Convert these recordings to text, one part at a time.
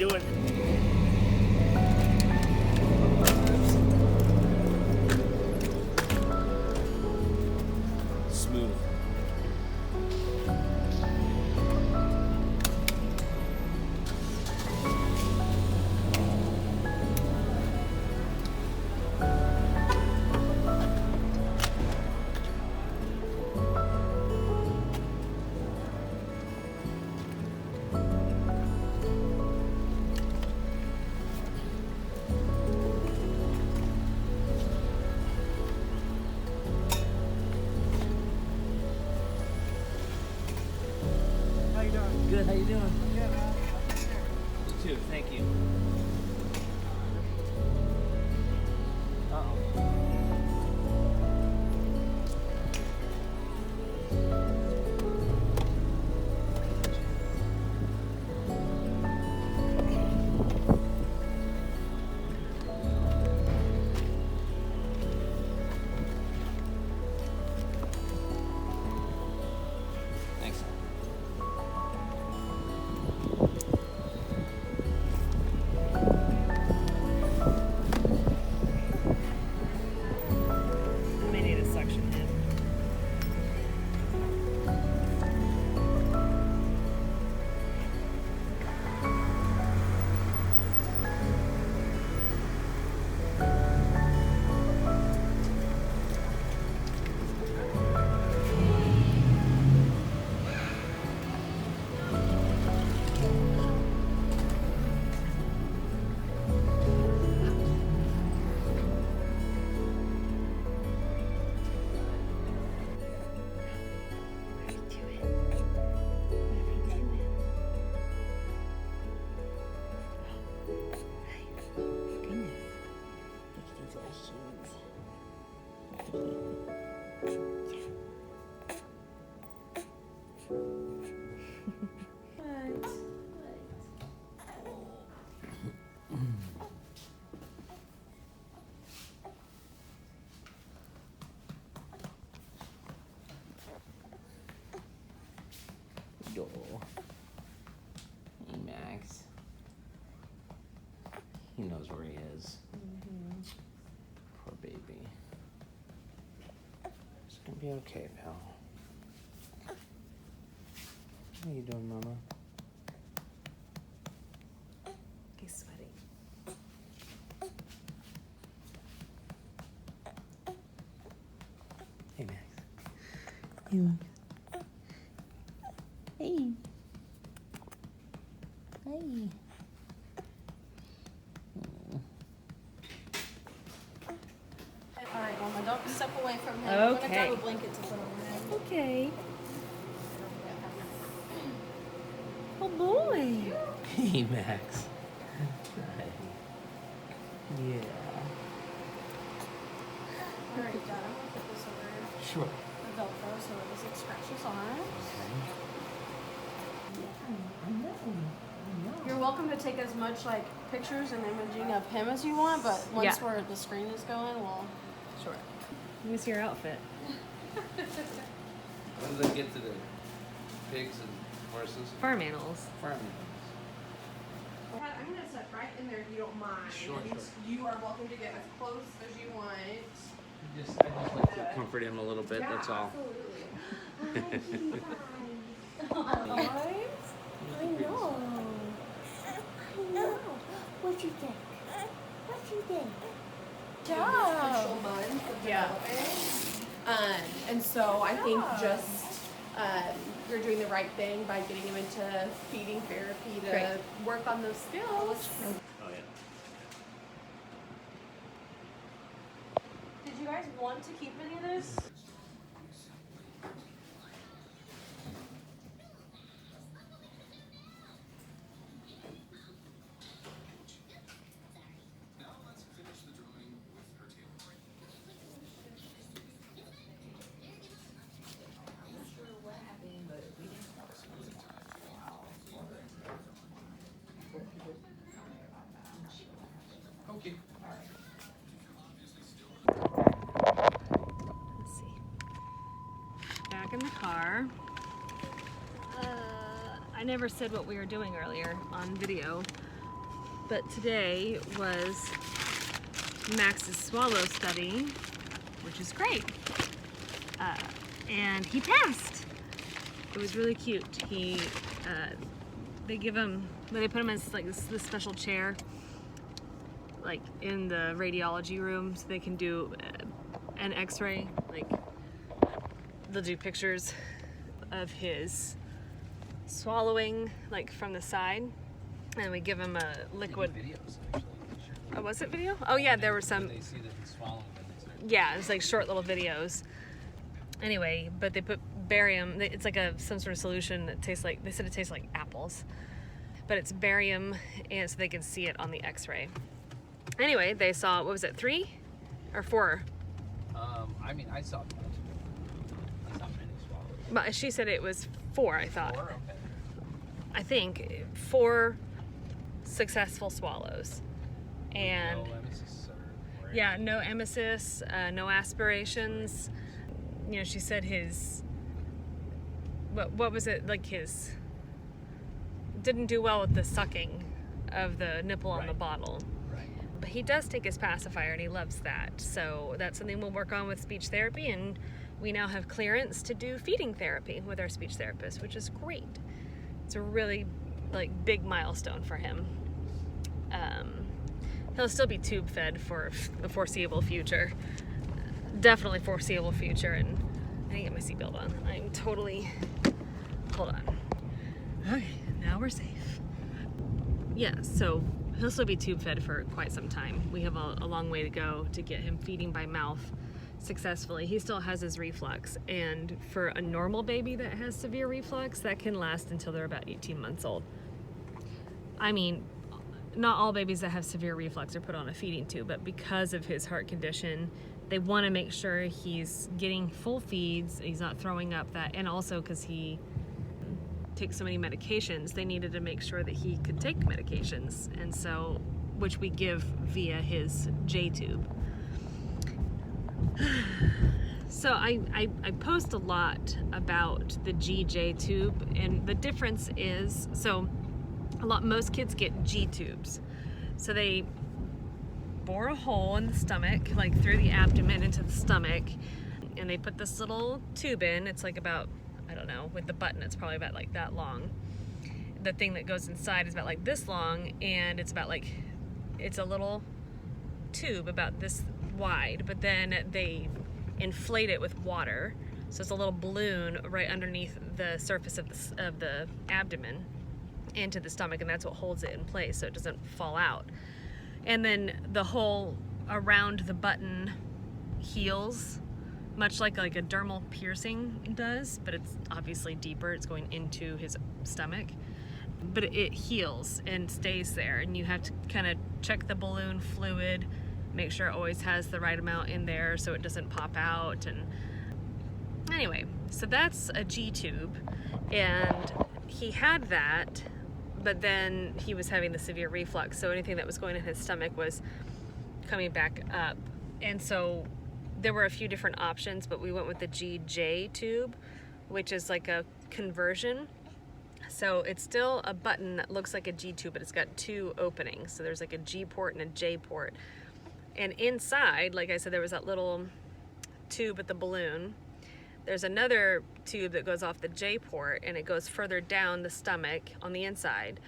doing? Smooth. Good, how you doing? Good, man. You too, thank you. Uh-oh. Thanks. Yo. Hey, Max. He knows where he is. Poor baby. It's gonna be okay, pal. How you doing, Mama? He's sweating. Hey, Max. Hey, Max. Hey. Hey. Alright, Mama, don't step away from him. Okay. I'm gonna grab a blanket to put over him. Okay. Oh boy. Hey, Max. Hi. Yeah. Alright, Dad, I'm gonna put this over Sure. the Velcro so it doesn't scratch his arms. You're welcome to take as much like pictures and imaging of him as you want, but once the screen is going, we'll. Sure. Let me see your outfit. When do they get to the pigs and horses? Farm animals. Farm I'm gonna sit right in there if you don't mind. Sure. You are welcome to get as close as you want. I just like to comfort him a little bit, that's all. Absolutely. I know. What you think? What you think? Official month of developing. And so I think just you're doing the right thing by getting him into feeding therapy to work on those skills. Oh, yeah. Did you guys want to keep any of this? Okay. Let's see. Back in the car. I never said what we were doing earlier on video. But today was Max's swallow study, which is great. And he passed. It was really cute. They give him, they put him in like this special chair, like in the radiology room, so they can do an X-ray. Like they'll do pictures of his swallowing, like from the side, and we give him a liquid. Videos, actually. Oh, was it video? Oh yeah, there were some. They see that he's swallowing, then they start. Yeah, it's like short little videos. Anyway, but they put barium. It's like some sort of solution that tastes like, they said it tastes like apples, but it's barium, and so they can see it on the X-ray. Anyway, they saw, what was it, 3 or 4? I mean, I saw many swallows. But she said it was 4. I thought. 4? Okay. I think 4 successful swallows, and No emesis or yeah, no emesis, no aspirations. You know, she said his, what was it, like his, didn't do well with the sucking of the nipple on the bottle. Right. But he does take his pacifier and he loves that. So that's something we'll work on with speech therapy, and we now have clearance to do feeding therapy with our speech therapist, which is great. It's a really like big milestone for him. He'll still be tube fed for the foreseeable future. Definitely foreseeable future. And I didn't get my seatbelt on. I'm totally, hold on. Okay, now we're safe. Yeah, so he'll still be tube fed for quite some time. We have a long way to go to get him feeding by mouth successfully. He still has his reflux, and for a normal baby that has severe reflux, that can last until they're about 18 months old. I mean, not all babies that have severe reflux are put on a feeding tube, but because of his heart condition, they want to make sure he's getting full feeds, he's not throwing up that, and also because he takes so many medications, they needed to make sure that he could take medications, and so, which we give via his J tube. So I post a lot about the GJ tube, and the difference is, so most kids get G tubes. So they bore a hole in the stomach, like through the abdomen into the stomach, and they put this little tube in. It's like about, I don't know, with the button it's probably about like that long. The thing that goes inside is about like this long, and it's about like, it's a little tube about this wide, but then they inflate it with water, so it's a little balloon right underneath the surface of the abdomen into the stomach, and that's what holds it in place so it doesn't fall out. And then the hole around the button heals much like a dermal piercing does, but it's obviously deeper, it's going into his stomach, but it heals and stays there, and you have to kind of check the balloon fluid, make sure it always has the right amount in there so it doesn't pop out. And anyway, so that's a G tube, and he had that, but then he was having the severe reflux, so anything that was going in his stomach was coming back up. And so there were a few different options, but we went with the GJ tube, which is like a conversion. So it's still a button that looks like a G tube, but it's got 2 openings. So there's like a G port and a J port. And inside, like I said, there was that little tube with the balloon. There's another tube that goes off the J port, and it goes further down the stomach on the inside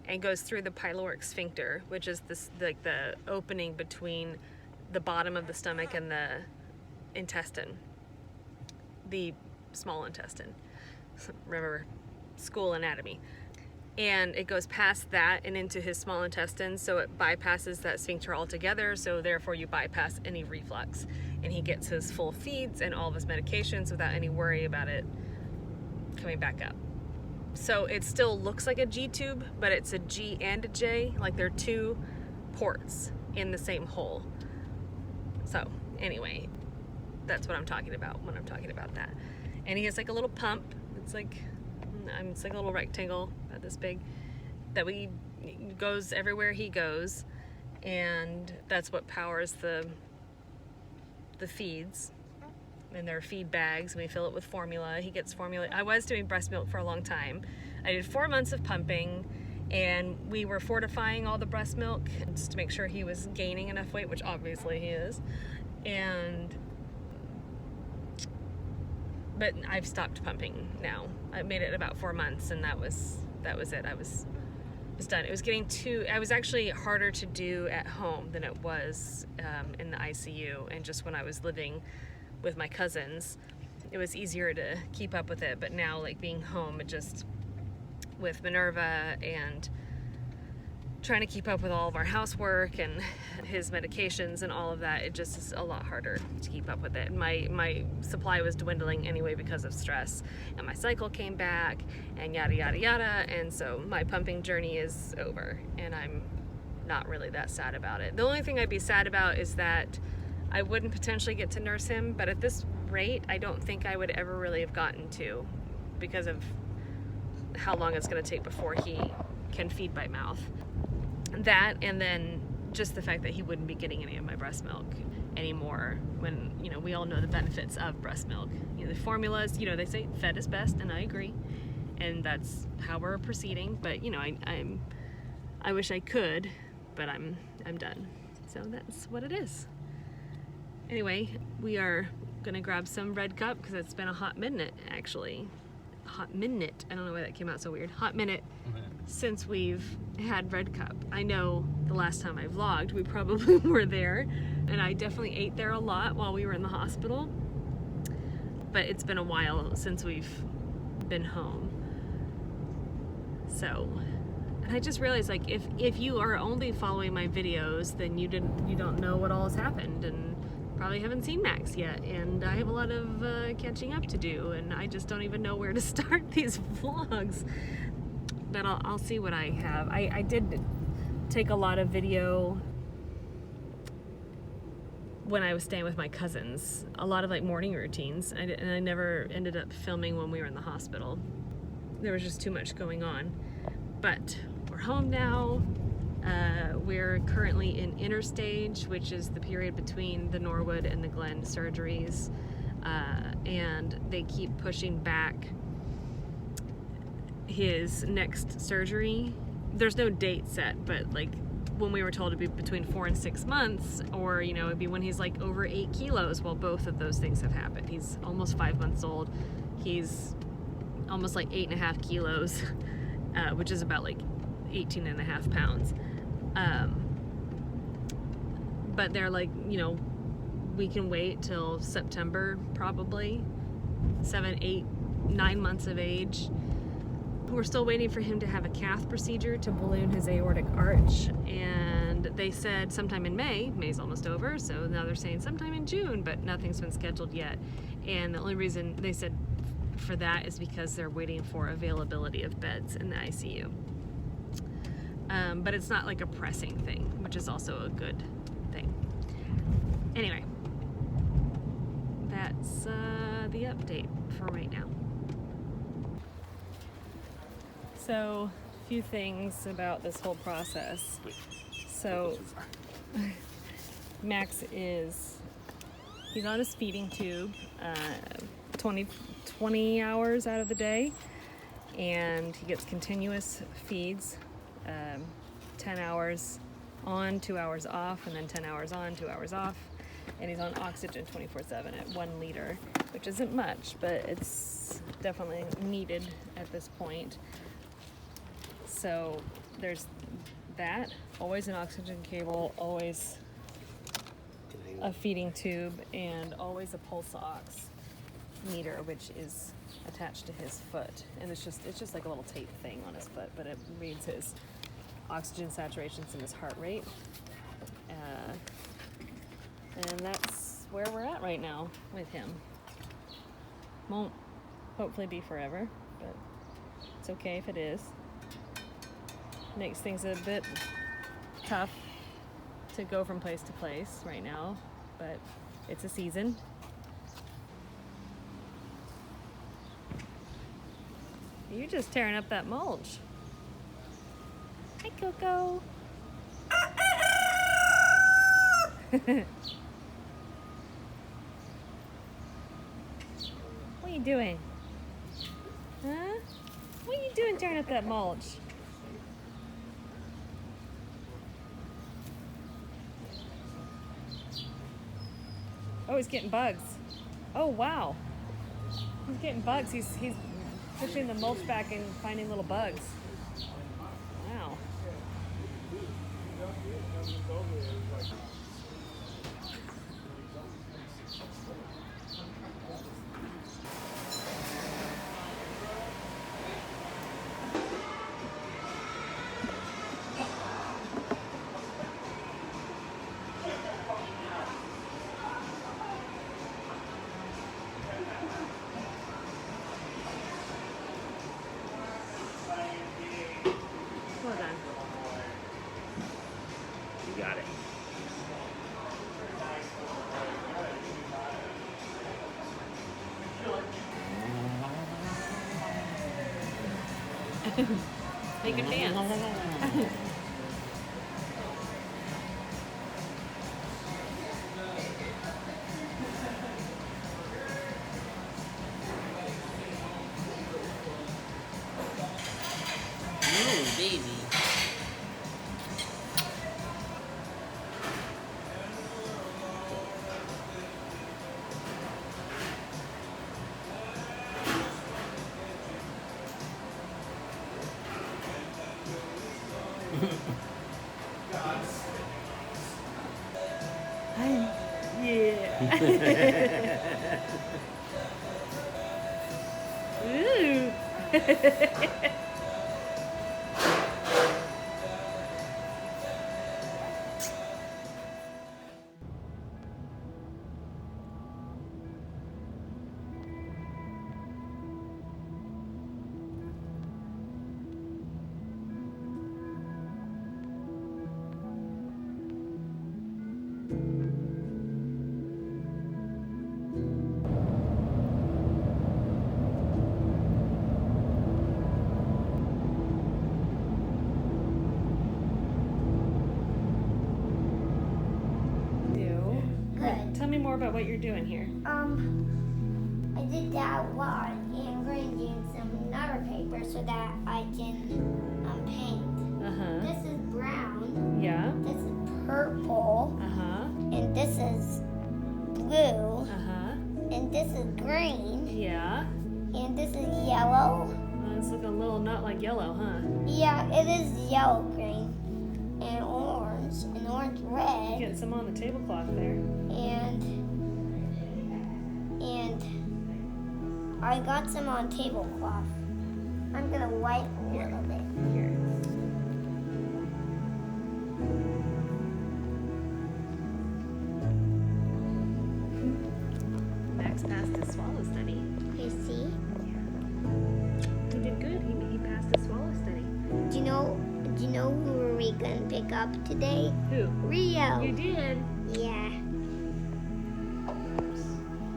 and goes through the pyloric sphincter, which is this, like the opening between the bottom of the stomach and the intestine, the small intestine. Remember, school anatomy. And it goes past that and into his small intestine, so it bypasses that sphincter altogether, so therefore you bypass any reflux. And he gets his full feeds and all of his medications without any worry about it coming back up. So it still looks like a G tube, but it's a G and a J, like they're 2 ports in the same hole. So anyway, that's what I'm talking about when I'm talking about that. And he has like a little pump, it's like a little rectangle about this big, that goes everywhere he goes, and that's what powers the feeds. And there are feed bags, and we fill it with formula. He gets formula. I was doing breast milk for a long time. I did 4 months of pumping, and we were fortifying all the breast milk just to make sure he was gaining enough weight, which obviously he is. But I've stopped pumping now. I made it about 4 months, and that was it. I was done. It was I was actually harder to do at home than it was in the ICU, and just when I was living with my cousins, it was easier to keep up with it. But now, like, being home, it just, with Minerva and trying to keep up with all of our housework and his medications and all of that, it just is a lot harder to keep up with it. My supply was dwindling anyway because of stress, and my cycle came back, and yada yada yada, and so my pumping journey is over, and I'm not really that sad about it. The only thing I'd be sad about is that I wouldn't potentially get to nurse him, but at this rate, I don't think I would ever really have gotten to, because of how long it's going to take before he can feed by mouth. That, and then just the fact that he wouldn't be getting any of my breast milk anymore, when, you know, we all know the benefits of breast milk. You know, the formulas, you know, they say fed is best, and I agree, and that's how we're proceeding. But, you know, I wish I could, but I'm done. So that's what it is. Anyway, we are gonna grab some Red Cup because it's been a hot minute, actually. Hot minute. I don't know why that came out so weird. Hot minute since we've had Red Cup. I know the last time I vlogged, we probably were there, and I definitely ate there a lot while we were in the hospital. But it's been a while since we've been home. So, and I just realized, like, if you are only following my videos, then you don't know what all has happened, and probably haven't seen Max yet, and I have a lot of catching up to do, and I just don't even know where to start these vlogs. But I'll see what I have. I did take a lot of video when I was staying with my cousins, a lot of like morning routines, and I never ended up filming when we were in the hospital. There was just too much going on. But we're home now. We're currently in interstage, which is the period between the Norwood and the Glen surgeries, and they keep pushing back his next surgery. There's no date set, but like when we were told it'd be between 4 and 6 months, or, you know, it'd be when he's like over 8 kilos. Well, both of those things have happened. He's almost 5 months old. He's almost like 8.5 kilos, which is about like 18.5 pounds. But they're like, you know, we can wait till September, probably 7, 8, 9 months of age. We're still waiting for him to have a Cath procedure to balloon his aortic arch, and they said sometime in May. May's almost over, so now they're saying sometime in June, but nothing's been scheduled yet. And the only reason they said for that is because they're waiting for availability of beds in the ICU. But it's not like a pressing thing, which is also a good thing. Anyway, that's the update for right now. So, a few things about this whole process. So, Max he's on his feeding tube 20 hours out of the day, and he gets continuous feeds, 10 hours on, 2 hours off, and then 10 hours on, 2 hours off, and he's on oxygen 24/7 at 1 liter, which isn't much, but it's definitely needed at this point. So there's that, always an oxygen cable, always a feeding tube, and always a pulse ox meter, which is attached to his foot, and it's just like a little tape thing on his foot, but it reads his oxygen saturations and his heart rate, and that's where we're at right now with him. Won't hopefully be forever, but it's okay if it is. Makes things a bit tough to go from place to place right now, but it's a season. You're just tearing up that mulch. Hi, Coco. What are you doing? Huh? What are you doing tearing up that mulch? Oh, he's getting bugs. Oh, wow. He's getting bugs. He's pushing the mulch back and finding little bugs. Wow. Well done. You got it. Make him dance. Oh, baby. Yeah. Ooh. Good. Tell me more about what you're doing here. I did that lot and grading some nutter paper so that I can paint. Uh-huh. This is brown. Yeah. This is purple. Uh-huh. And this is blue. Uh-huh. And this is green. Yeah. And this is yellow. It's looking a little not like yellow, huh? Yeah, it is yellow green. And orange red. Getting some on the tablecloth there. And I got some on tablecloth. I'm gonna wipe a little bit. Here. Max passed his swallow study. You see? He did good. He passed his swallow study. Do you know who are we gonna pick up today? Who? Rio. You did? Yeah.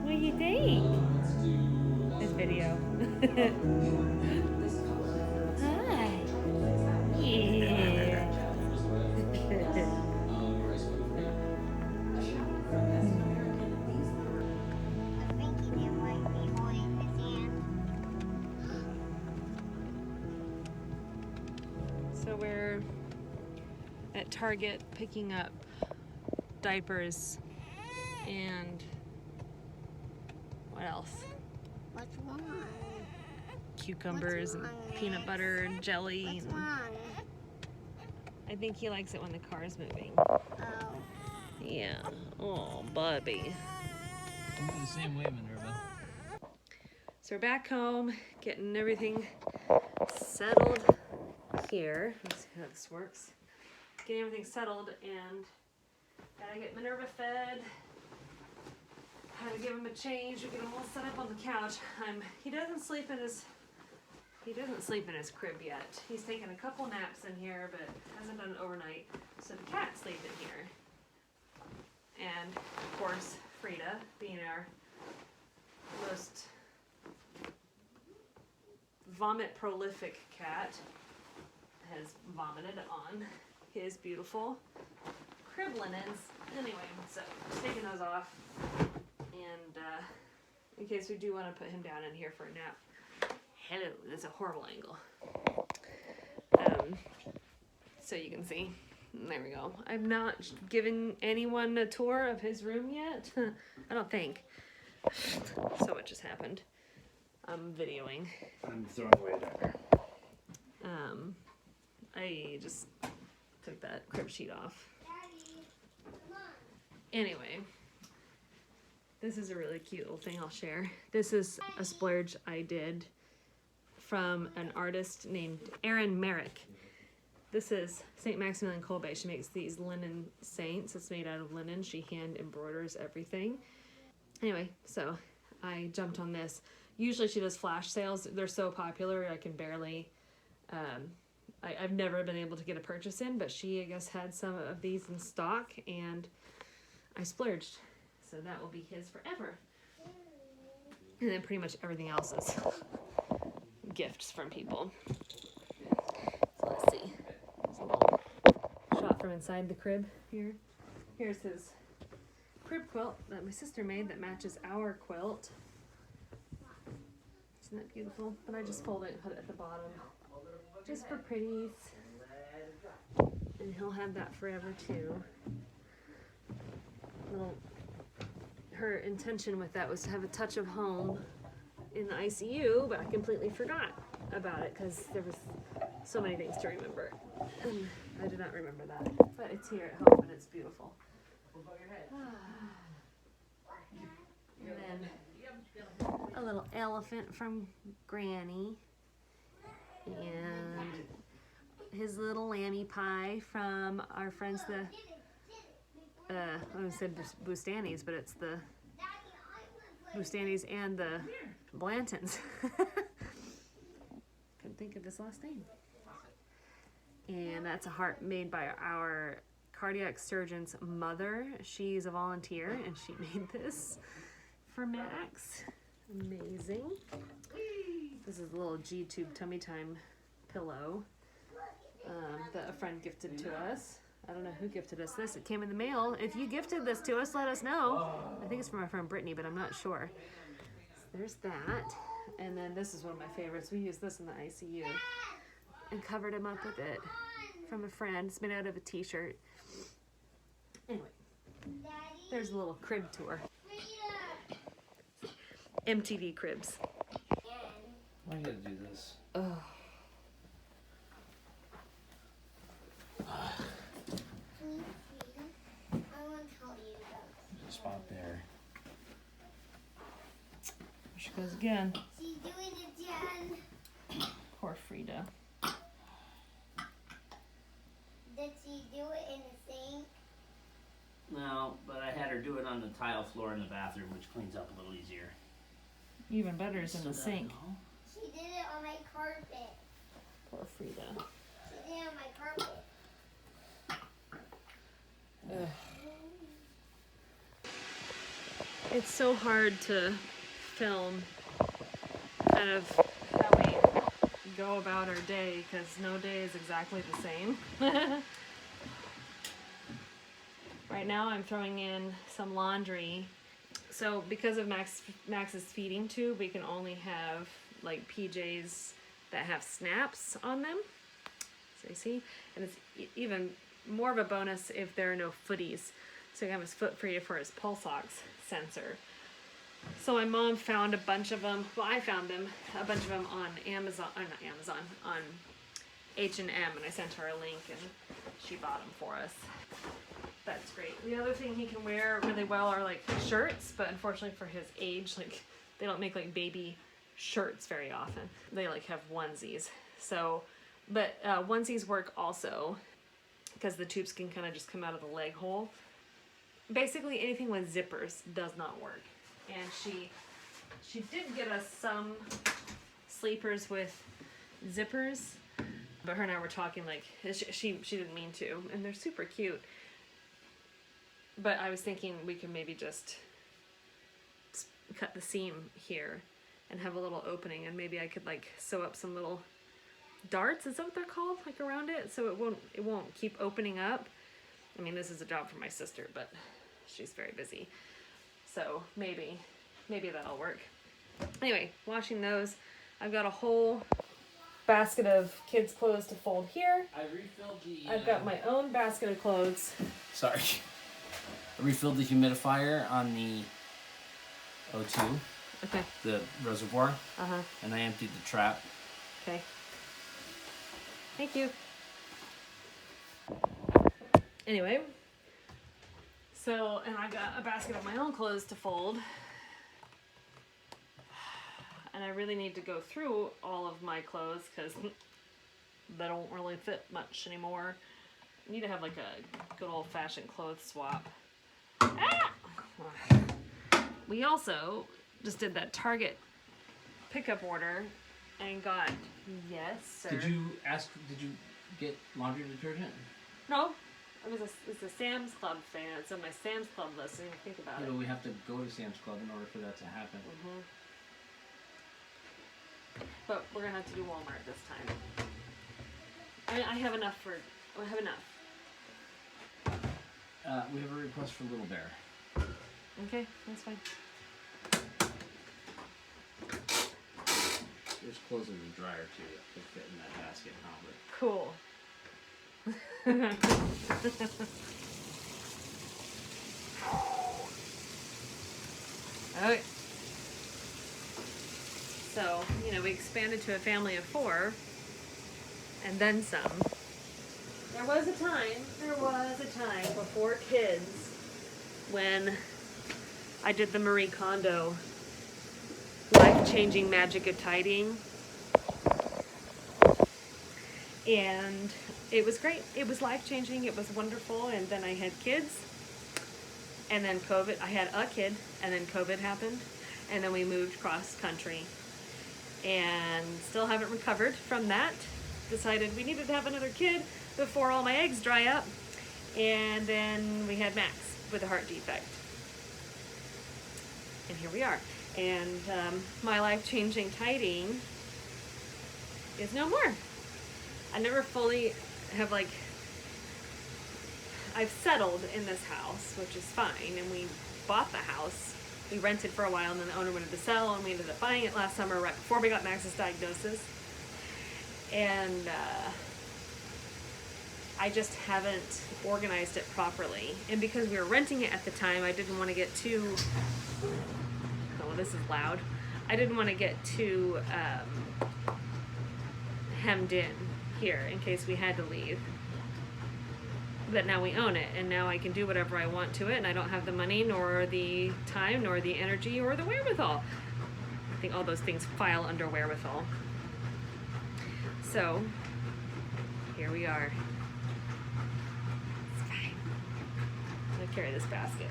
What do you think? This video. Hi. Yeah. I think he didn't like me holding his hand. So we're at Target picking up diapers and what else? What's wrong? Cucumbers and wrong, peanut Max? butter and jelly. What's And wrong? I think he likes it when the car's moving. Oh. Yeah. Oh, Bubby. I'm the same way, Minerva. So we're back home, getting everything settled here. Let's see how this works. Getting everything settled and gotta get Minerva fed. Had to give him a change. We get him all set up on the couch. He doesn't sleep in his crib yet. He's taken a couple naps in here, but hasn't done it overnight. So the cat sleeps in here. And of course, Frida, being our most vomit prolific cat, has vomited on his beautiful crib linens. Anyway, so just taking those off. And in case we do want to put him down in here for a nap. Hello, that's a horrible angle. So you can see There we go. I've not given anyone a tour of his room yet. I don't think. So much has happened. I'm videoing. I'm throwing away there. I just took that crib sheet off. Anyway, this is a really cute little thing I'll share. This is a splurge I did from an artist named Erin Merrick. This is St. Maximilian Kolbe. She makes these linen saints. It's made out of linen. She hand embroiders everything. Anyway, so I jumped on this. Usually she does flash sales. They're so popular I can barely, I've never been able to get a purchase in, but she, I guess, had some of these in stock and I splurged. So that will be his forever. And then pretty much everything else is gifts from people. So let's see. There's a little shot from inside the crib here. Here's his crib quilt that my sister made that matches our quilt. Isn't that beautiful? But I just fold it and put it at the bottom just for pretties. And he'll have that forever too. Her intention with that was to have a touch of home in the ICU, but I completely forgot about it because there was so many things to remember. And I did not remember that. But it's here at home and it's beautiful. And then a little elephant from Granny. And his little lammy pie from our friends, I would say Bustanis, but it's the Bustanis and the Blantons. Couldn't think of his last name. And that's a heart made by our cardiac surgeon's mother. She's a volunteer and she made this for Max. Amazing. This is a little G-tube tummy time pillow that a friend gifted to us. I don't know who gifted us this. It came in the mail. If you gifted this to us, let us know. I think it's from our friend Brittany, but I'm not sure. So there's that. And then this is one of my favorites. We used this in the ICU and covered him up with it from a friend. It's made out of a t-shirt. Anyway, there's a little crib tour. MTV cribs. Why you gotta do this? Oh. Spot there. There she goes again. She's doing it again. Poor Frida. Did she do it in the sink? No, but I had her do it on the tile floor in the bathroom, which cleans up a little easier. Even better is in the sink. She did it on my carpet. Poor Frida. She did it on my carpet. Ugh. It's so hard to film kind of how we go about our day because no day is exactly the same. Right now I'm throwing in some laundry. So because of Max's feeding tube, we can only have like PJs that have snaps on them. So you see? And it's even more of a bonus if there are no footies. So you have his foot free for his pulse ox sensor. So my mom found a bunch of them. Well, I found them, a bunch of them on Amazon, or not Amazon, on H&M, and I sent her a link and she bought them for us. That's great. The other thing he can wear really well are like shirts, but unfortunately for his age, like they don't make like baby shirts very often. They like have onesies. So, but onesies work also because the tubes can kind of just come out of the leg hole. Basically anything with zippers does not work. And she did get us some sleepers with zippers, but her and I were talking like she didn't mean to, and they're super cute. But I was thinking we could maybe just cut the seam here and have a little opening, and maybe I could like sew up some little darts, is that what they're called, like around it, so it won't keep opening up. I mean, this is a job for my sister, but she's very busy, so maybe that'll work. Anyway, washing those. I've got a whole basket of kids' clothes to fold here. I refilled the. I've got my own basket of clothes. Sorry. I refilled the humidifier on the O2, Okay. the reservoir, Uh-huh. and I emptied the trap. Okay. Thank you. Anyway, so, and I've got a basket of my own clothes to fold. And I really need to go through all of my clothes because they don't really fit much anymore. I need to have like a good old-fashioned clothes swap. Ah! We also just did that Target pickup order and got, yes, sir. Did you get laundry detergent? No, it's a Sam's Club fan. It's on my Sam's Club list. I didn't think about Yeah, it. but we have to go to Sam's Club in order for that to happen. But we're gonna have to do Walmart this time. I mean, I have enough. We have a request for Little Bear. Okay, that's fine. There's clothes in the dryer too that could fit in that basket, probably. Cool. Okay. So, we expanded to a family of 4, and then some. There was a time before kids when I did the Marie Kondo life-changing magic of tidying. And it was great. It was life-changing. It was wonderful. And then I had kids. And then COVID. I had a kid. And then COVID happened. And then we moved cross country. And still haven't recovered from that. Decided we needed to have another kid before all my eggs dry up. And then we had Max with a heart defect. And here we are. And my life-changing tidying is no more. I never fully have I've settled in this house, which is fine, and we bought the house. We rented for a while, and then the owner wanted to sell, and we ended up buying it last summer, right before we got Max's diagnosis. And I just haven't organized it properly. And because we were renting it at the time, I didn't want to get too, oh, this is loud. I didn't want to get too hemmed in here in case we had to leave. But now we own it, and now I can do whatever I want to it, and I don't have the money, nor the time, nor the energy, or the wherewithal. I think all those things file under wherewithal. So, here we are. It's fine. I'm gonna carry this basket.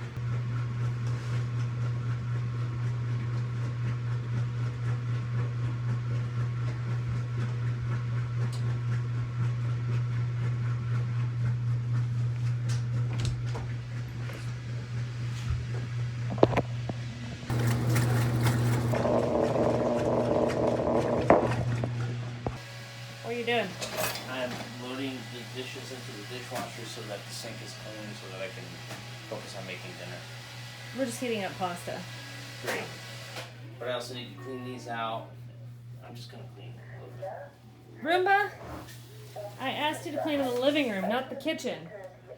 What are you doing? I'm loading the dishes into the dishwasher so that the sink is clean so that I can focus on making dinner. We're just heating up pasta. Great. But I also need to clean these out. I'm just gonna clean a little bit. Roomba, I asked you to clean the living room, not the kitchen.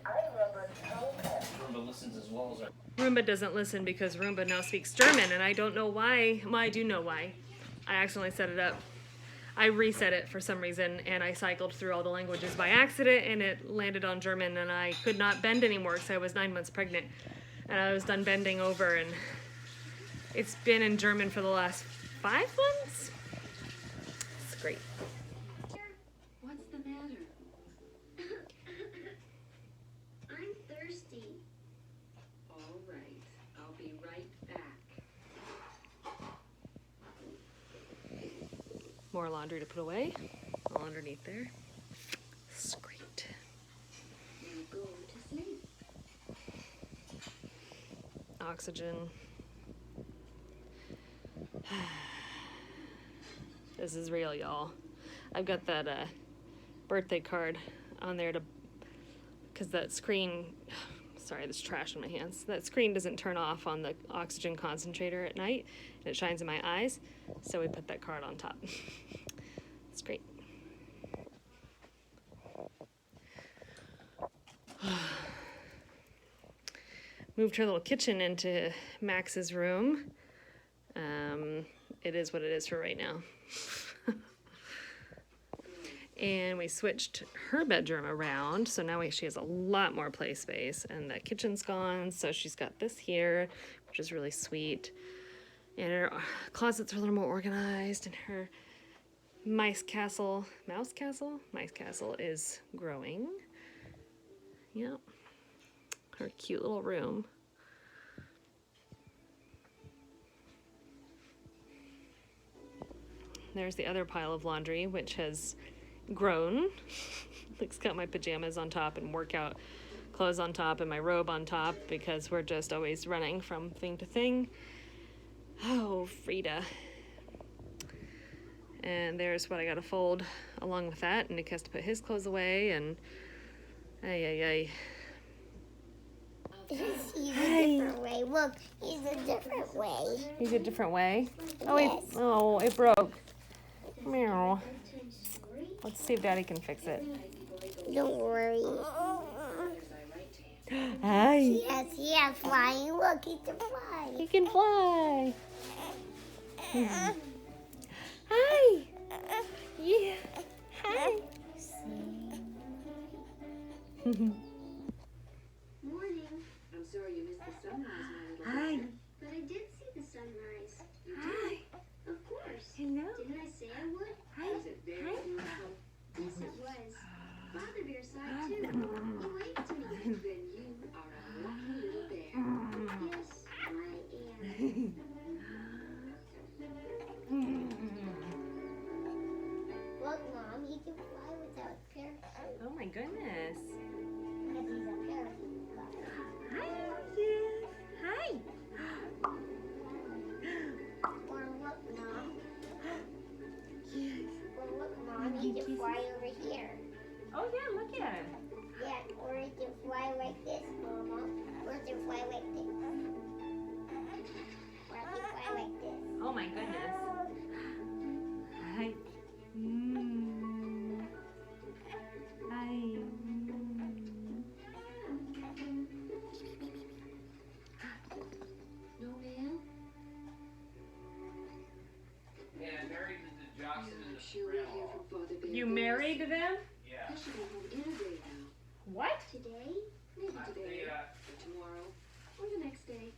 Roomba listens as well as Roomba doesn't listen because Roomba now speaks German, and I don't know why. Well, I do know why. I accidentally set it up. I reset it for some reason, and I cycled through all the languages by accident, and it landed on German, and I could not bend anymore because I was 9 months pregnant. And I was done bending over, and it's been in German for the last 5 months. It's great. What's the matter? I'm thirsty. All right, I'll be right back. More laundry to put away, all underneath there. It's great. Now go to sleep. Oxygen. This is real, y'all. I've got that birthday card on there because that screen, sorry, there's trash in my hands. That screen doesn't turn off on the oxygen concentrator at night, and it shines in my eyes, so we put that card on top. It's great. Moved her little kitchen into Max's room. It is what it is for right now. And we switched her bedroom around, so now she has a lot more play space, and the kitchen's gone, so she's got this here, which is really sweet. And her closets are a little more organized, and her mouse castle is growing. Yep. Her cute little room. There's the other pile of laundry, which has grown. It's got my pajamas on top and workout clothes on top and my robe on top because we're just always running from thing to thing. Oh, Frida. And there's what I gotta fold along with that, and Nick has to put his clothes away, and ay. He's a different way. Look, he's a different way. He's a different way? Oh, Yes. it broke. Meow. Let's see if Daddy can fix it. Don't worry. Hi. Yes, flying. Look, he can fly. He can fly. Hi. Yeah. Hi. Morning. I'm sorry you missed the sunrise, my little Hi. sister. But I did see the sunrise. You did? Hi. Of course. Hello. Didn't I say I would? Hi. Was it very Hi. beautiful? Yes, it was. Father Bear saw it too. He waved to me. Then you are a lucky little bear. Yes, I am. Look, Mom, he can fly without a parachute. Oh my goodness. Because he's a parachute fly. Hi. Hi. Or look, Mom. Or look, Mom, he can fly over here. Oh yeah, look at him. Yeah, or he can fly like this, Mama. Or he can fly like this. Or he can fly like this. Oh my goodness. Hi. Hi. No, ma'am? Yeah, I married the Johnson Yeah, and I'm the sure we'll hear from Father Bear. You married them? Yeah. I should go home in a day now. What? Today? Maybe today. Or tomorrow. Or the next day.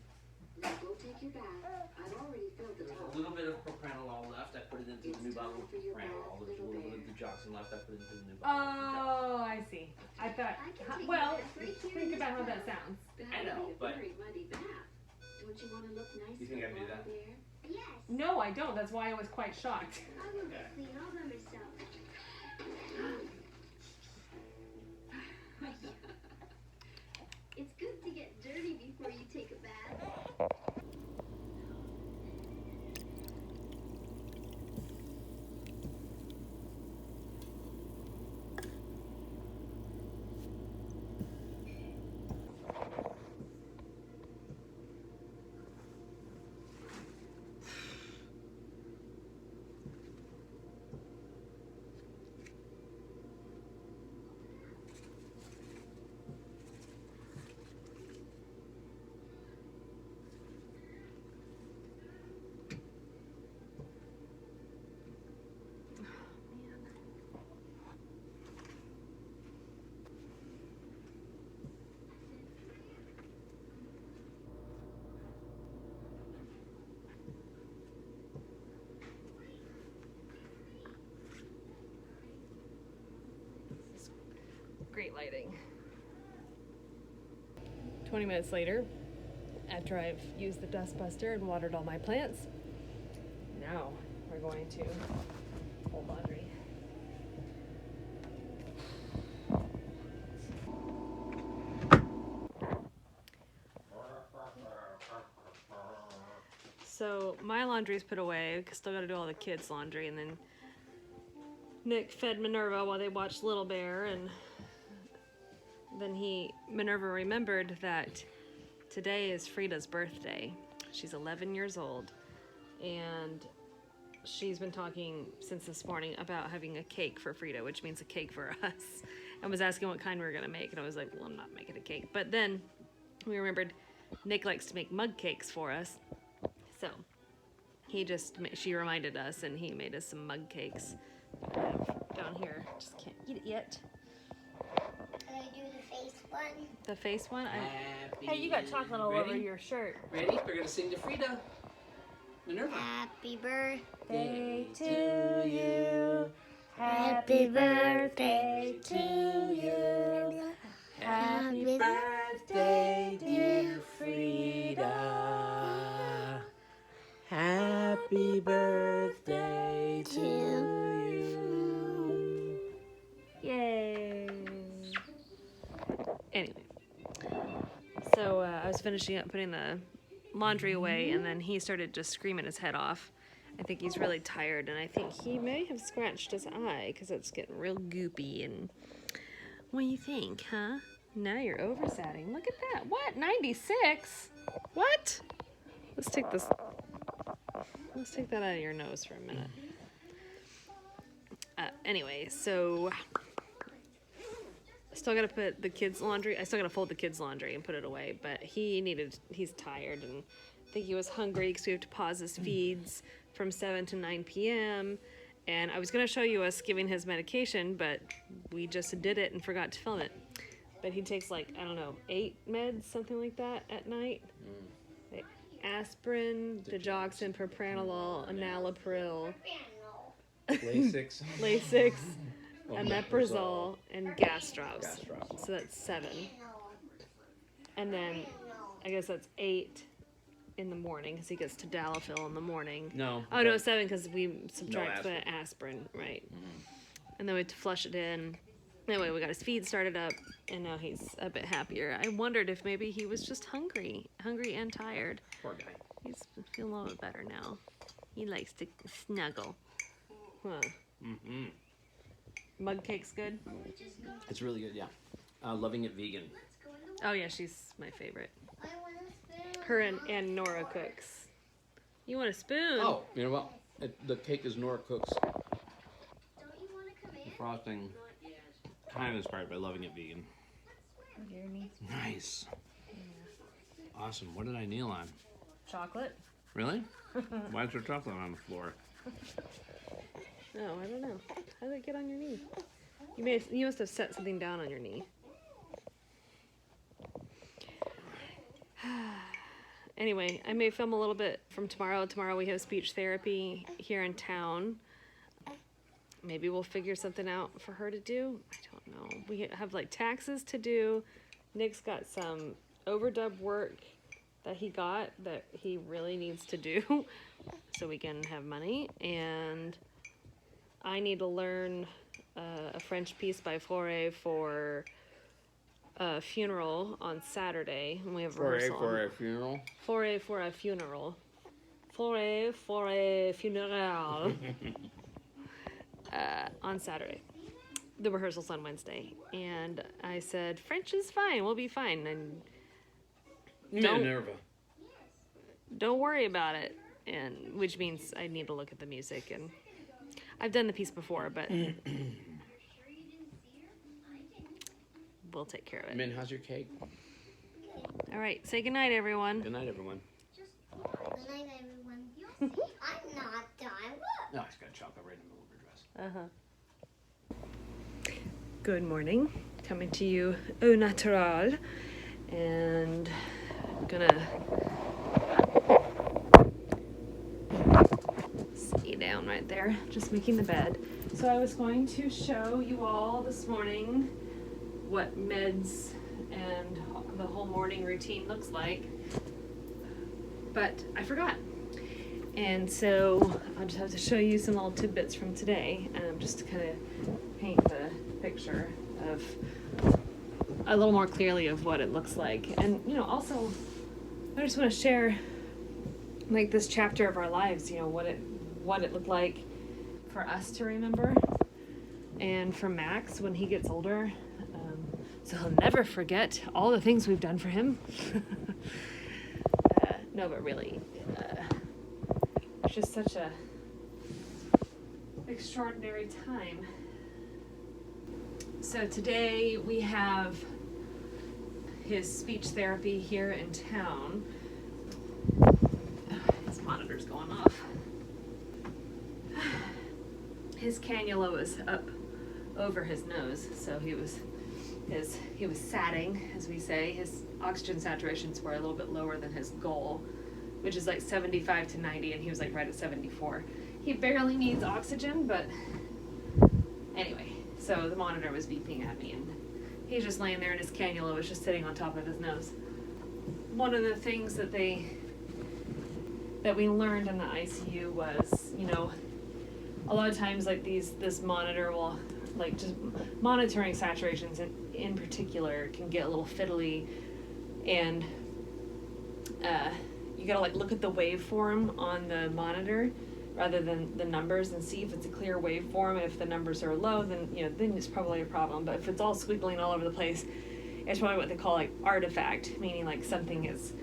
Now go take your bath. I've already filled the There's tub. a little bit of propranolol left. I put it into the new bottle of It's time for your propranolol. bath, There's a little little bit of bear. the Johnson left. I put it into the new bottle. Oh, I see. I thought, I can take well, a bath right here think in about how this that tub. sounds. That I know, would be a but- very muddy bath. Don't you want to look nice? You think for I'd do Father that? Bear? Yes, No, I don't. That's why I was quite shocked. I will clean all by myself. It's good to get dirty before you take a bath. Great lighting. 20 minutes later, after I've used the dust buster and watered all my plants, now we're going to fold laundry. So my laundry's put away. Still got to do all the kids' laundry, and then Nick fed Minerva while they watched Little Bear, and then Minerva remembered that today is Frida's birthday. She's 11 years old, and she's been talking since this morning about having a cake for Frida, which means a cake for us. and was asking what kind we were gonna make, and I was like, well, I'm not making a cake. But then we remembered Nick likes to make mug cakes for us, so she reminded us, and he made us some mug cakes. Down here, just can't eat it yet. Can I do the face one? The face one? Happy Hey, you got chocolate all over your shirt. Ready? We're gonna sing to Frida. Minerva. Happy birthday To you. Happy birthday to you. Happy birthday, dear Frida. Happy birthday to you. Yay! Anyway, so I was finishing up putting the laundry away, and then he started just screaming his head off. I think he's really tired, and I think he may have scratched his eye because it's getting real goopy. And what do you think, huh? Now you're oversatting. Look at that. What? 96? What? Let's take that out of your nose for a minute. Anyway, so I still gotta put the kids' laundry. I still gotta fold the kids' laundry and put it away. But he's tired, and I think he was hungry because we have to pause his feeds from 7 to 9 p.m. And I was gonna show you us giving his medication, but we just did it and forgot to film it. But he takes, like, I don't know, 8 meds, something like that, at night. Like aspirin, digoxin, propranolol, enalapril, Lasix. omeprazole, and gastrops. So that's 7. And then I guess that's 8 in the morning because he gets tadalafil in the morning. No. Oh no, 7 because we subtract No the aspirin, right? And then we had to flush it in. Anyway, we got his feed started up, and now he's a bit happier. I wondered if maybe he was just hungry and tired. Poor guy. He's feeling a little bit better now. He likes to snuggle. Huh. Mm-hmm. Mug cake's good? It's really good, yeah. Loving it vegan. Oh yeah, she's my favorite. I want a spoon. Her and Nora cooks. You want a spoon? Oh, you know what? The cake is Nora Cooks. Don't you want to come in? The frosting, kind of inspired by Loving It Vegan. Nice. Awesome. What did I kneel on? Chocolate? Really? Why is there chocolate on the floor? No, I don't know. How did it get on your knee? You must have set something down on your knee. Anyway, I may film a little bit from tomorrow. Tomorrow we have speech therapy here in town. Maybe we'll figure something out for her to do. I don't know. We have like taxes to do. Nick's got some overdub work that he got that he really needs to do so we can have money. And I need to learn a French piece by Fauré for a funeral on Saturday. And we have rehearsal. For a funeral? Fauré for a funeral. Fauré for a funeral. On Saturday. The rehearsal's on Wednesday. And I said, French is fine. We'll be fine. And Minerva. don't worry about it. And which means I need to look at the music. And I've done the piece before, but we'll take care of it. Min, how's your cake? All right. Say goodnight, everyone. Good night, everyone. Good night, everyone. I'm not done. No, it's got chocolate right in the middle of her dress. Good morning. Coming to you au natural. And I'm gonna stay down right there, just making the bed. So I was going to show you all this morning what meds and the whole morning routine looks like, but I forgot. And so I'll just have to show you some little tidbits from today, just to kind of paint the picture of a little more clearly of what it looks like. And, also I just want to share like this chapter of our lives, what it looked like for us to remember, and for Max when he gets older, so he'll never forget all the things we've done for him. No, but really, it's just such a extraordinary time. So today we have his speech therapy here in town. His monitor's going off. His cannula was up over his nose, so he was satting, as we say. His oxygen saturations were a little bit lower than his goal, which is like 75 to 90, and he was like right at 74. He barely needs oxygen, but anyway, so the monitor was beeping at me, and he's just laying there, and his cannula was just sitting on top of his nose. One of the things that we learned in the ICU was, you know, a lot of times like this monitor will, like, just monitoring saturations in particular can get a little fiddly, and you gotta like look at the waveform on the monitor rather than the numbers and see if it's a clear waveform. If the numbers are low, then then it's probably a problem. But if it's all squiggling all over the place, it's probably what they call like artifact, meaning like something is,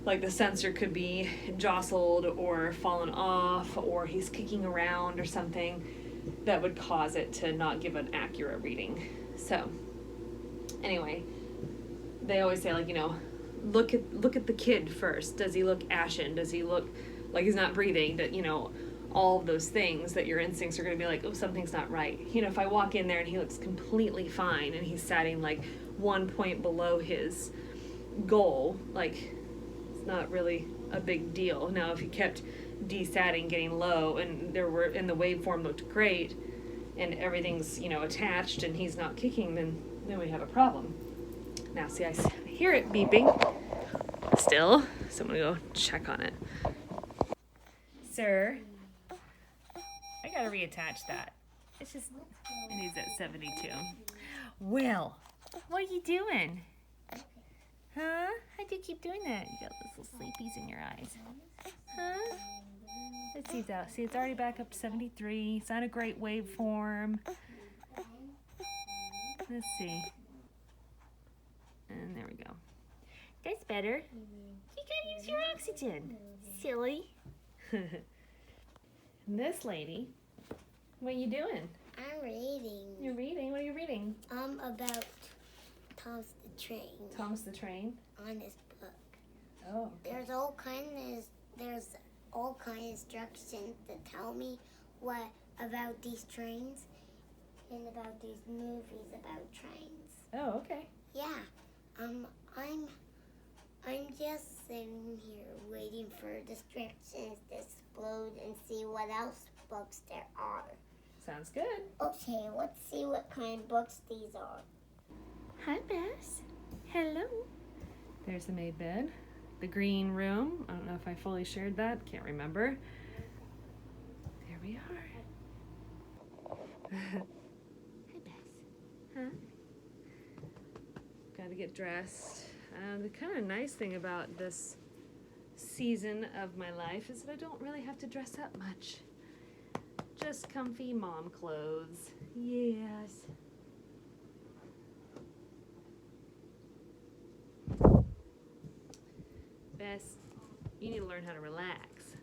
like the sensor could be jostled or fallen off, or he's kicking around or something that would cause it to not give an accurate reading. So anyway, they always say, like, look at the kid first. Does he look ashen? Does he look like he's not breathing? That, all of those things that your instincts are going to be like, oh, something's not right. If I walk in there and he looks completely fine and he's satting like 1 point below his goal, like, it's not really a big deal. Now, if he kept desatting, getting low, and the waveform looked great, and everything's, attached, and he's not kicking, then we have a problem. Now, see, I hear it beeping still, so I'm gonna go check on it. Sir, I gotta reattach that. It's just, and he's at 72. Well, what are you doing? Huh? How'd you keep doing that? You got those little sleepies in your eyes. Huh? Let's see that. See, it's already back up to 73. It's not a great waveform. Let's see. And there we go. That's better. You gotta use your oxygen. Silly. And this lady, what are you doing? I'm reading. You're reading? What are you reading? About Thomas the Train. Thomas the Train? On this book. Oh. Okay. There's all kind of instructions that tell me what about these trains and about these movies about trains. Oh, okay. Yeah. I'm just sitting here waiting for distractions to explode and see what else books there are. Sounds good. Okay, let's see what kind of books these are. Hi, Bess. Hello. There's the maid bed. The green room. I don't know if I fully shared that. Can't remember. There we are. Hi, Bess. Huh? Gotta get dressed. The kind of nice thing about this season of my life is that I don't really have to dress up much. Just comfy mom clothes. Yes. Bess, you need to learn how to relax.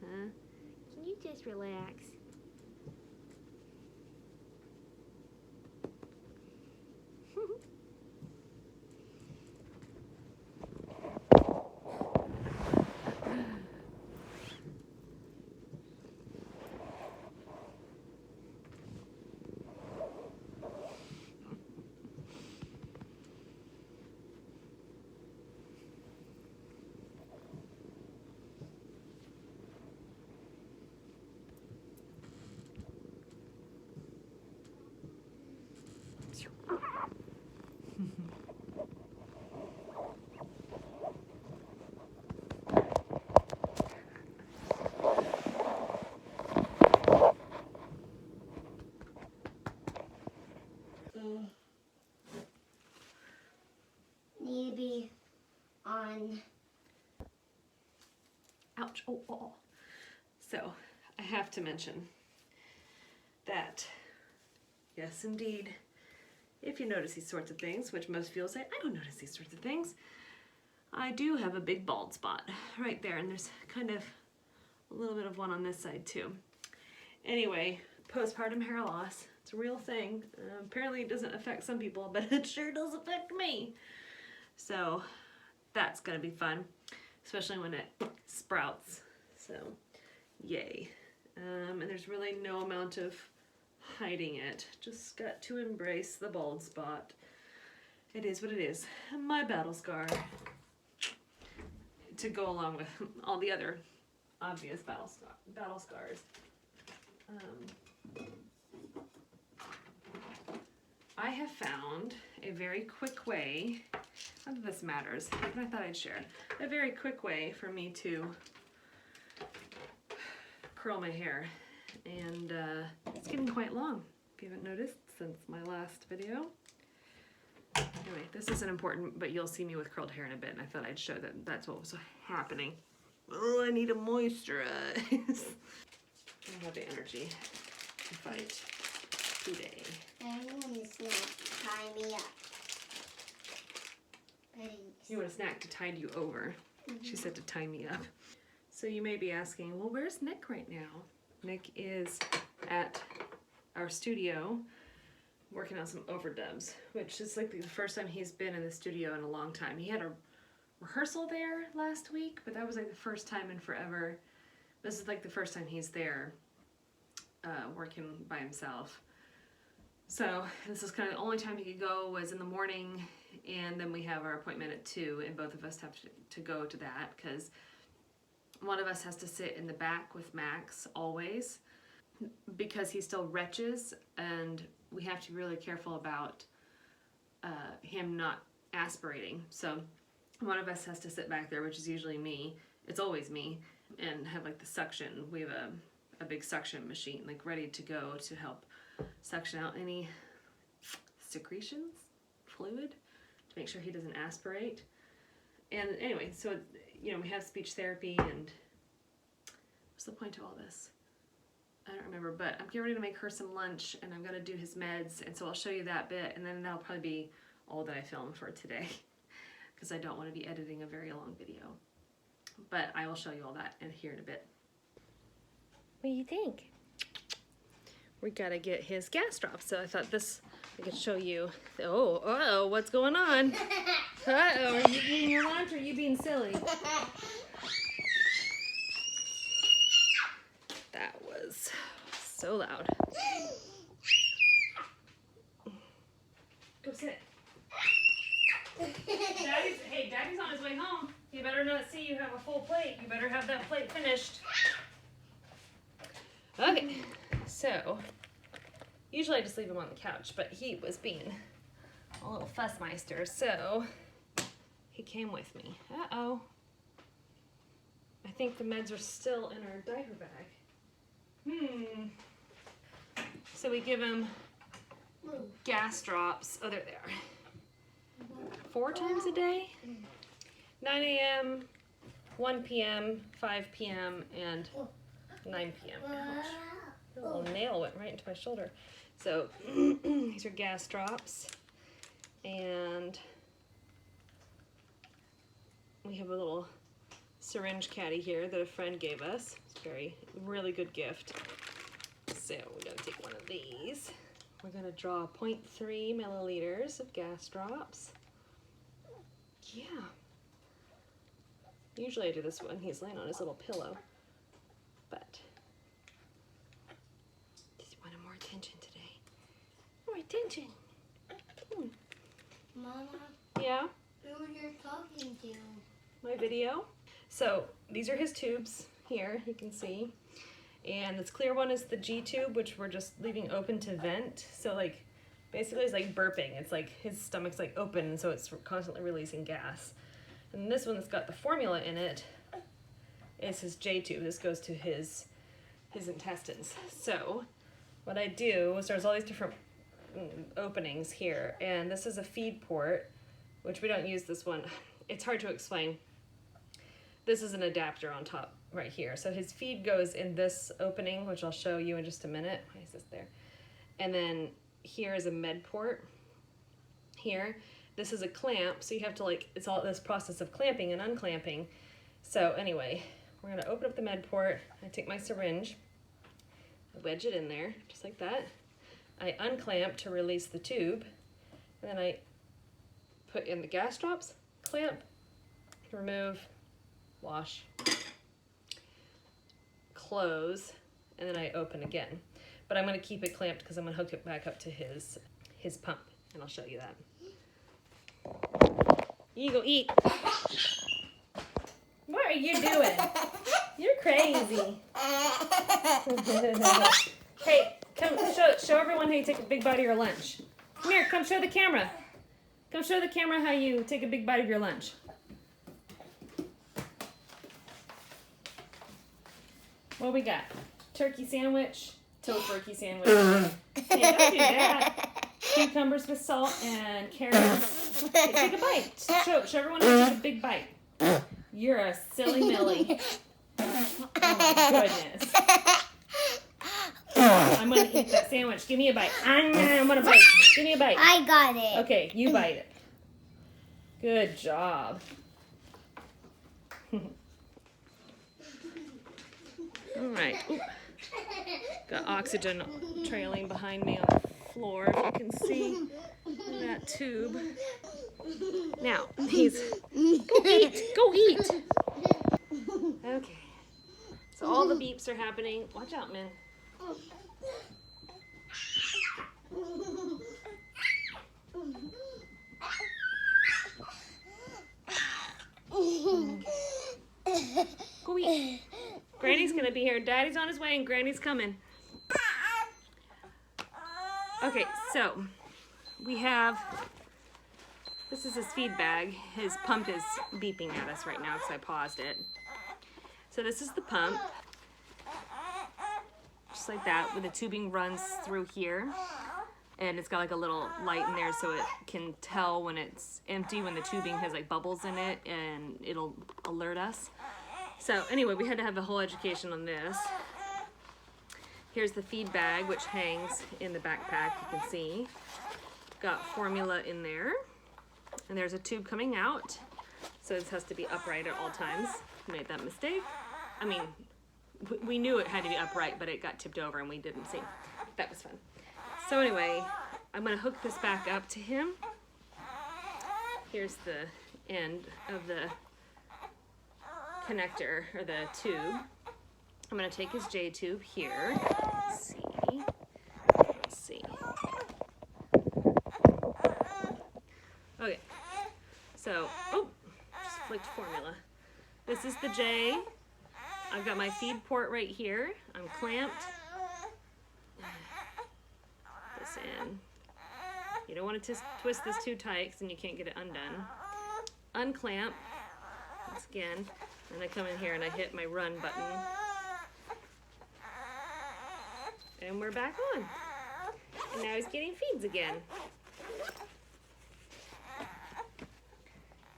Huh? Can you just relax? Need to be on. Ouch. Oh, oh, oh. So, I have to mention that, yes, indeed, if you notice these sorts of things, which most people say, I don't notice these sorts of things, I do have a big bald spot right there, and there's kind of a little bit of one on this side too. Anyway, postpartum hair loss. It's a real thing. Apparently it doesn't affect some people, but it sure does affect me. So that's gonna be fun, especially when it sprouts. So yay. And there's really no amount of hiding it. Just got to embrace the bald spot. It is what it is. My battle scar. To go along with all the other obvious battle scars. I have found a very quick way, not that this matters, but I thought I'd share, a very quick way for me to curl my hair. And it's getting quite long, if you haven't noticed, since my last video. Anyway, this isn't important, but you'll see me with curled hair in a bit, and I thought I'd show that that's what was happening. Oh, I need to moisturize. I don't have the energy to fight today. Everyone is going to tie me up. You want a snack to tide you over. She said to tie me up. So you may be asking, well, where's Nick right now? Nick is at our studio working on some overdubs, which is like the first time he's been in the studio in a long time. He had a rehearsal there last week, but that was like the first time in forever. This is like the first time he's there working by himself. So this is kind of the only time he could go was in the morning, and then we have our appointment at 2, and both of us have to go to that because one of us has to sit in the back with Max always because he still retches, and we have to be really careful about him not aspirating. So one of us has to sit back there, which is usually me. It's always me, and have like the suction. We have a big suction machine like ready to go to help suction out any secretions, fluid, to make sure he doesn't aspirate. And anyway, so you know, we have speech therapy, and what's the point of all this? I don't remember, but I'm getting ready to make her some lunch, and I'm gonna do his meds, and so I'll show you that bit, and then that'll probably be all that I film for today, because I don't want to be editing a very long video. But I will show you all that here in a bit. What do you think? We gotta get his gas drops, so I thought I could show you. Oh, what's going on? Uh-oh, are you eating your lunch, or are you being silly? That was so loud. Go sit. Daddy's on his way home. You better not see you have a full plate. You better have that plate finished. Okay, so usually I just leave him on the couch, but he was being a little fussmeister, so he came with me. Uh-oh. I think the meds are still in our diaper bag. So we give him gas drops. Oh, they're there. 4 times a day? 9 a.m., 1 p.m., 5 p.m., and 9 p.m. Ouch. A little nail went right into my shoulder. So these are gas drops, and we have a little syringe caddy here that a friend gave us. It's a really good gift. So we're gonna take one of these. We're gonna draw 0.3 milliliters of gas drops. Yeah. Usually I do this when he's laying on his little pillow, but just wanted more attention today. More attention. Mama, Yeah? who you're talking to? My video. So these are his tubes here, you can see. And this clear one is the G tube, which we're just leaving open to vent. So like, basically it's like burping. It's like his stomach's like open, so it's constantly releasing gas. And this one that's got the formula in it is his J tube. This goes to his intestines. So what I do is there's all these different openings here, and this is a feed port, which we don't use this one. It's hard to explain. This is an adapter on top right here. So his feed goes in this opening, which I'll show you in just a minute. Why is this there? And then here is a med port here. This is a clamp, so you have to like, it's all this process of clamping and unclamping. So anyway, we're gonna open up the med port. I take my syringe, wedge it in there, just like that. I unclamp to release the tube, and then I put in the gas drops, clamp, remove, wash, close, and then I open again. But I'm gonna keep it clamped because I'm gonna hook it back up to his pump, and I'll show you that. You go eat. What are you doing? You're crazy. Hey, come show everyone how you take a big bite of your lunch. Come here, come show the camera. Come show the camera how you take a big bite of your lunch. What we got? Turkey sandwich, tofurkey sandwich. Hey, don't do that. Cucumbers with salt and carrots. Okay, take a bite. Show everyone how to take a big bite. You're a silly Millie. Oh my goodness. I'm gonna eat that sandwich. Give me a bite. I'm gonna bite. Give me a bite. I got it. Okay, you bite it. Good job. All right. Ooh. Got oxygen trailing behind me on the floor, if you can see that tube. Now, he's go eat. Okay. So all the beeps are happening. Watch out, man. Go eat. Granny's gonna be here. Daddy's on his way and Granny's coming. Okay, so we have, this is his feed bag. His pump is beeping at us right now because I paused it. So this is the pump. Just like that, where the tubing runs through here. And it's got like a little light in there so it can tell when it's empty, when the tubing has like bubbles in it, and it'll alert us. So anyway, we had to have a whole education on this. Here's the feed bag, which hangs in the backpack, you can see. Got formula in there. And there's a tube coming out. So this has to be upright at all times. Made that mistake. I mean, we knew it had to be upright, but it got tipped over and we didn't see. That was fun. So anyway, I'm gonna hook this back up to him. Here's the end of the connector, or the tube. I'm gonna take his J tube here. Let's see. Okay, so, just flicked formula. This is the J. I've got my feed port right here. I'm clamped. This in. You don't want to twist this too tight because then you can't get it undone. Unclamp. Once again. And I come in here and I hit my run button. And we're back on. And now he's getting feeds again.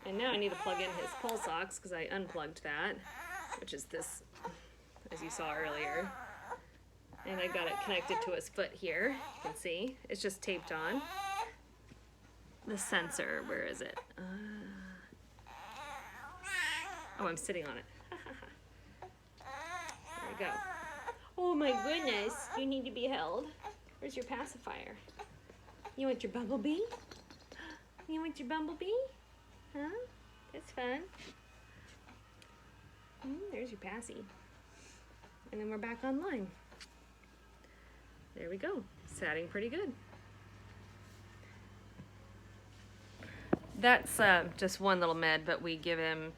And now I need to plug in his pulse ox because I unplugged that, which is this, as you saw earlier. And I got it connected to his foot here. You can see it's just taped on. The sensor, where is it? Oh, I'm sitting on it. There we go. Oh my goodness, you need to be held. Where's your pacifier? You want your bumblebee? You want your bumblebee? Huh? That's fun. There's your passy. And then we're back online. There we go. Satting pretty good. That's just one little med, but we give him,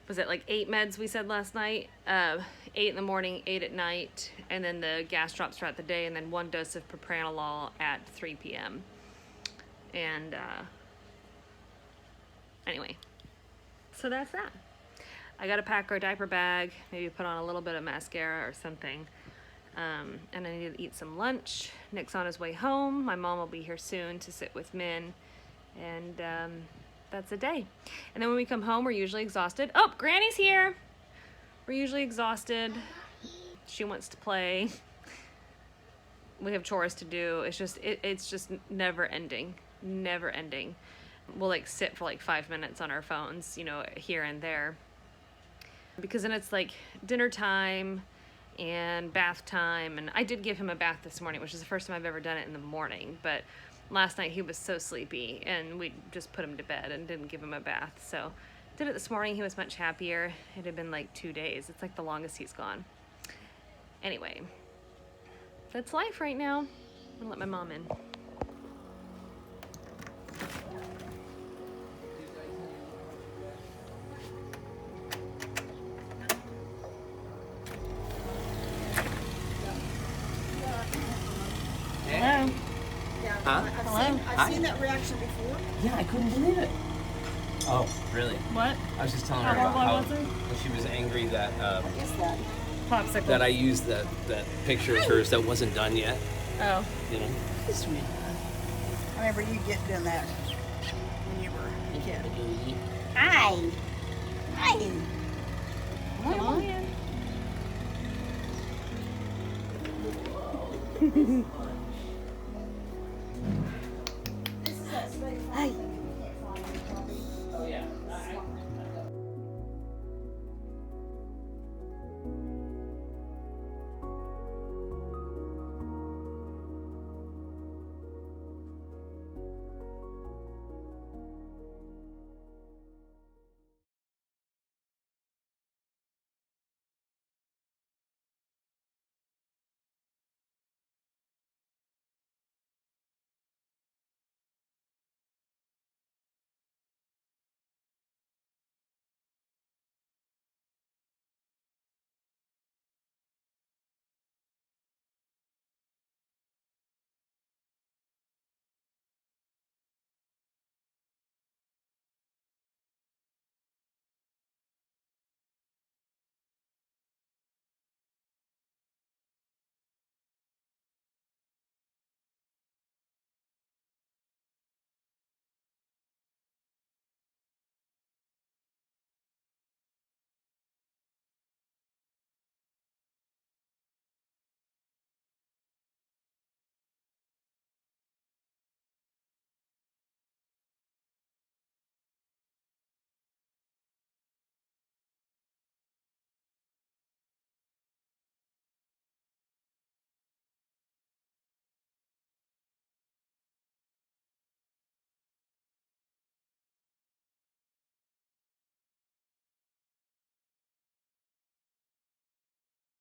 was it like 8 meds we said last night? 8 in the morning, 8 at night, and then the gas drops throughout the day, and then 1 dose of propranolol at 3 p.m. And anyway, so that's that. I gotta pack our diaper bag, maybe put on a little bit of mascara or something. And I need to eat some lunch. Nick's on his way home. My mom will be here soon to sit with Min. And that's a day. And then when we come home, we're usually exhausted. Oh, Granny's here. We're usually exhausted. She wants to play. We have chores to do. It's just never ending. Never ending. We'll like sit for like 5 minutes on our phones, you know, here and there. Because then it's like dinner time and bath time. And I did give him a bath this morning, which is the first time I've ever done it in the morning. But last night he was so sleepy, and we just put him to bed and didn't give him a bath. So did it this morning. He was much happier. It had been like 2 days. It's like the longest he's gone. Anyway, that's life right now. I'm gonna let my mom in. Hello. Huh? I've seen that reaction before. Yeah, I couldn't believe it. Oh, really? What? I was just telling her about how she was angry that What's that? Popsicle. that I used that picture of hers that wasn't done yet. Oh. You know. Sweet. I remember you doing that when you were a kid. Hi. Hi. Come on in.